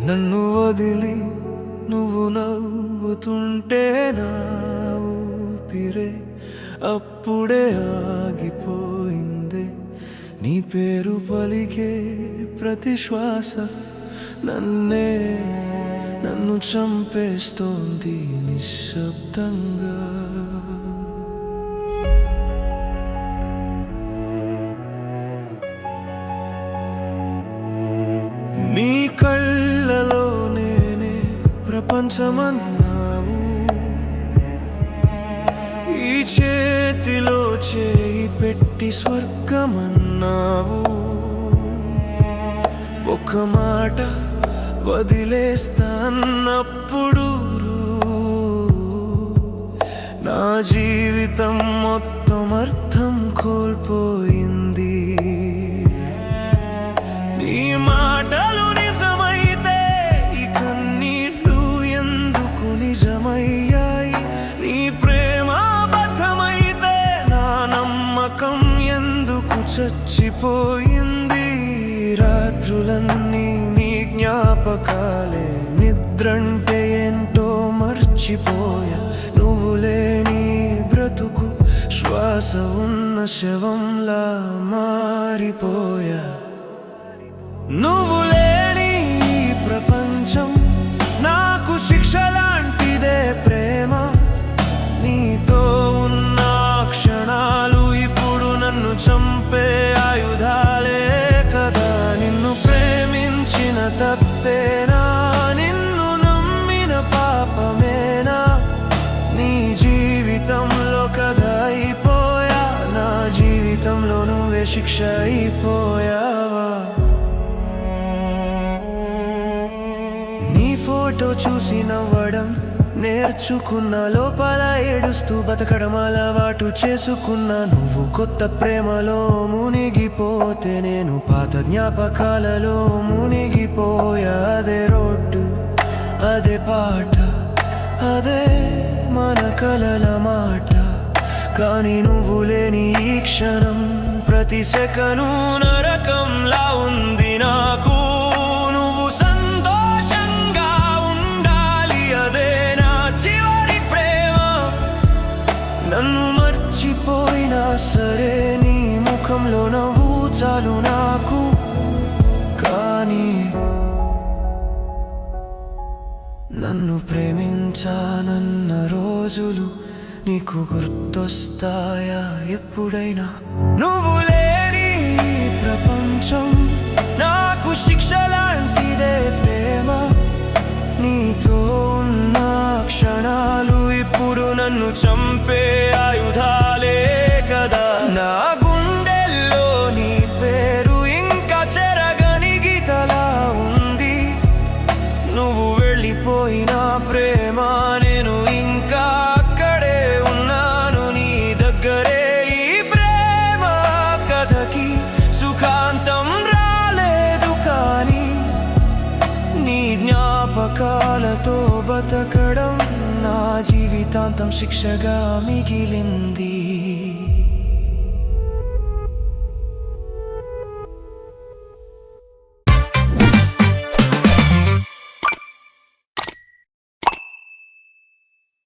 నన్ను వదిలి నువ్వు నవ్వుతుంటే నా ఊపిరే అప్పుడే ఆగిపోయిందే. నీ పేరు పలికే ప్రతి శ్వాస నన్ను చంపేస్తోంది నిశ్శబ్దంగా. నీ కళ్ళలో నేనే ప్రపంచమన్నావు, ఈ చేతిలో చేయి పెట్టి స్వర్గమన్నావు. ఒక మాట వదిలేస్తాన్నప్పుడు నా జీవితం మొత్తం అర్థం కోల్పోయింది. నీ మాటలు నిజమైతే ఈ కన్నీళ్ళు ఎందుకు నిజమయ్యాయి? నీ ప్రేమ అబద్ధమైతే నా నమ్మకం ఎందుకు చచ్చిపోయింది? రాత్రులన్నీ నీ జ్ఞాపకాలే, నిద్రంటే ఏంటో మర్చిపోయా. నువ్వు లేని బ్రతుకు శ్వాస ఉన్న శవంలా మారిపోయా. నువ్వు లేని ఈ ప్రపంచం నాకు శిక్ష లాంటిదే ప్రేమ. నీతో ఉన్న క్షణాలు ఇప్పుడు నన్ను చంపే ఆయుధాలే కదా. నిన్ను ప్రేమించిన తప్పేనా? నిన్ను నమ్మిన పాపమేనా? నీ జీవితంలో కథ అయిపోయా, నా జీవితంలో నువ్వే శిక్ష అయిపోయావా? నీ ఫోటో చూసి నవ్వడం నేర్చుకున్న, లోపల ఏడుస్తూ బతకడం అలవాటు చేసుకున్నా. నువ్వు కొత్త ప్రేమలో మునిగిపోతే నేను పాత జ్ఞాపకాలలో మునిగిపోయా. అదే రోడ్డు, అదే పాట, అదే మన కలల మాట. కానీ నువ్వు లేని ఈ క్షణం ప్రతి సెకను నరకంలా ఉంది నాకు. నువ్వు సంతోషంగా ఉండాలి, అదే నా చివరి ప్రేమ. నన్ను మర్చిపోయినా సరే నీ ముఖంలో నవ్వు చాలు నాకు. కానీ నన్ను ప్రేమించానన్న రోజులు నీకు గుర్తొస్తాయా ఎప్పుడైనా? నువ్వు లేని ఈ ప్రపంచం నాకు శిక్ష లాంటిదే ప్రేమ. నీతో ఉన్న క్షణాలు ఇప్పుడు నన్ను చంపే ఆయుధాలే కదా. నా గుండెల్లో నీ పేరు ఇంకా చెరగని గీతలా ఉంది. నువ్వు వెళ్ళిపోయినా ప్రేమ నేను ఇంకా అక్కడే ఉన్నాను నీ దగ్గరే. ఈ ప్రేమ కథకి సుఖాంతం రాలేదు, కానీ నీ జ్ఞాపకాలతో బతకడం నా జీవితాంతం శిక్షగా మిగిలింది.